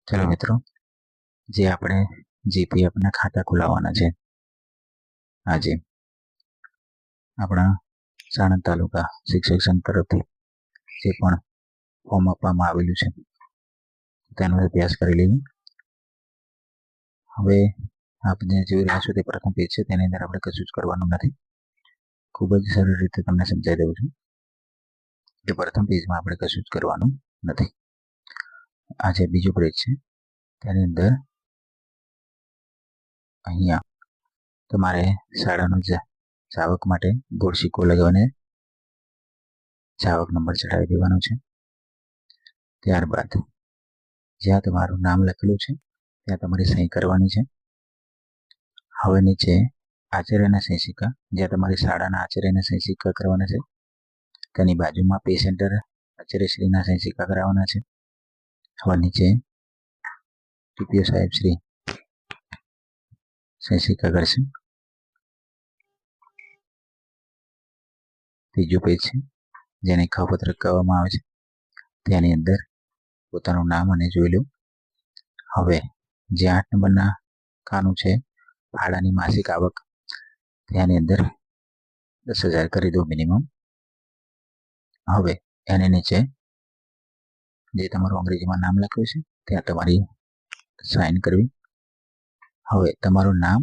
चलो मित्रों, जे આપણે જીપીએફના ખાતા ખોલાવવાના છે આજે આપણા સાણંદ તાલુકા શિક્ષક સંઘ તરફથી જે પણ ફોર્મ આપવામાં આવેલું છે તેનો અભ્યાસ કરી લઈએ. હવે આપને જોઈ રહ્યા છો તે પ્રથમ પેજ છે, તેની અંદર આપણે કશું જ કરવાનું નથી. ખૂબ જ સરળ રીતે તમને સમજાવી દઉં છું કે પ્રથમ પેજમાં આપણે કશું જ કરવાનું નથી. આ જે બીજું પેજ છે તેની અંદર અહીંયા તમારે શાળાનો જાવક માટે ગોળ સિક્કો લગાવીને જાવક નંબર ચડાવી દેવાનો છે. ત્યારબાદ જ્યાં તમારું નામ લખેલું છે ત્યાં તમારી સહી કરવાની છે. હવે નીચે આચાર્યના સહી સિક્કા, જ્યાં તમારી શાળાના આચાર્યના સહી સિક્કા કરવાના છે તેની બાજુમાં પે સેન્ટર આચાર્યશ્રીના સહી સિક્કા કરાવવાના છે. હવે નીચે ટીપીઓ સાહેબ શ્રી સહી સિક્કા કરશે. ત્રીજું પેજ છે જેને ખપત્રક કહેવામાં આવે છે, તેની અંદર પોતાનું નામ અને જોઈ લો. હવે જે 8 નંબરના ખાનું છે ભાડાની માસિક આવક, તેની અંદર 10,000 કરી દો મિનિમમ. હવે એની નીચે જે તમારું અંગ્રેજીમાં નામ લખ્યું છે ત્યાં તમારી સાઇન કરવી. હવે તમારું નામ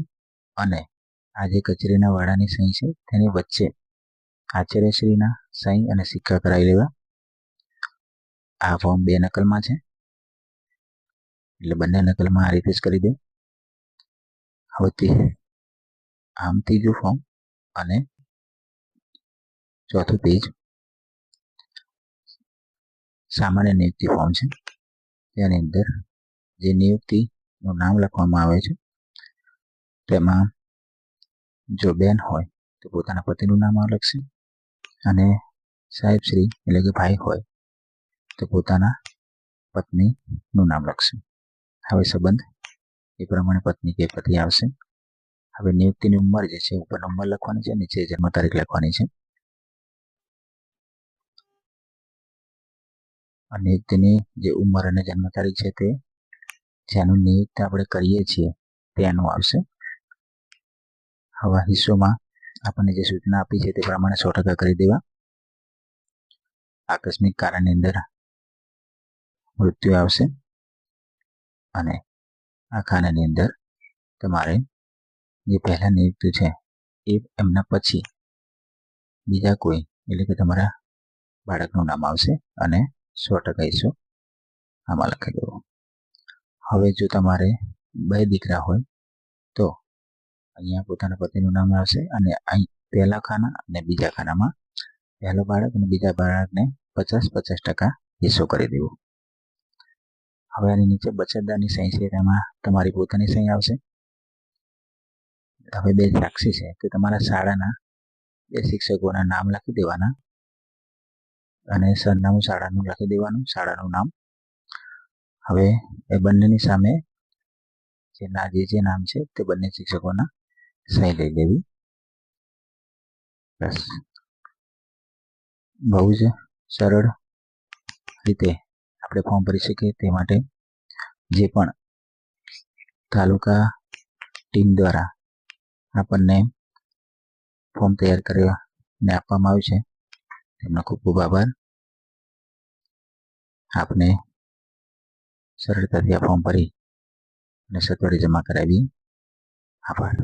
અને આ જે કચેરીના વાડાની સહી છે તેની વચ્ચે આચાર્યશ્રીના સહી અને સિક્કા કરાવી લેવા. આ ફોર્મ 2 નકલમાં છે એટલે બંને નકલમાં આ રીતે જ કરી દે. હવે આમ ત્રીજું ફોર્મ અને ચોથું પેજ સામાન્ય નિયુક્તિ ફોર્મ છે, તેની અંદર જે નિયુક્તિનું નામ લખવામાં આવે છે તેમાં જો બેન હોય તો પોતાના પતિનું નામ લખશે અને સાહેબશ્રી એટલે કે ભાઈ હોય તો પોતાના પત્નીનું નામ લખશે. હવે સંબંધ એ પ્રમાણે પત્ની કે પતિ આવશે. હવે નિયુક્તિની ઉંમર જે છે ઉપર નંબર લખવાની છે, નીચે જન્મ તારીખ લખવાની છે. નિયુક્તિની જે ઉંમર અને જન્મ તારીખ છે તે જેનું નિયુક્ત આપણે કરીએ છીએ તેનું આવશે. હવે હિસ્સોમાં આપણને જે સૂચના આપી છે તે પ્રમાણે 100% કરી દેવા. આકસ્મિક કારણની અંદર મૃત્યુ આવશે અને આ ખાનાની અંદર તમારે જે પહેલા નિયુક્ત છે એ એમના પછી બીજા કોઈ એટલે કે તમારા બાળકનું નામ આવશે અને 100% હિસ્સો આમાં લખી દેવો. હવે જો તમારે 2 દીકરા હોય તો અહીંયા પોતાના પતિનું નામ આવશે અને અહીં પહેલા ખાના અને બીજા ખાનામાં પહેલો બાળક અને બીજા બાળકને 50-50% હિસ્સો કરી દેવો. હવે આની નીચે બચતદારની સહી છે તેમાં તમારી પોતાની સહી આવશે. હવે 2 સાક્ષી છે તો તમારા શાળાના 2 શિક્ષકોના નામ લખી દેવાના અને સરનામું શાળાનું લખી દેવાનું, શાળાનું નામ. હવે એ બંનેની સામે જે નામ છે તે બંને શિક્ષકોના સહી લઈ લેવી. બસ બહુ જ સરળ રીતે આપણે ફોર્મ ભરી શકીએ. તે માટે જે પણ તાલુકા ટીમ દ્વારા આપણને ફોર્મ તૈયાર કરીને આપવામાં આવ્યું છે તેમનો ખૂબ ખૂબ આભાર. આપને સરળતાથી આ ફોર્મ ભરી અને સત્વરે જમા કરાવી. આભાર.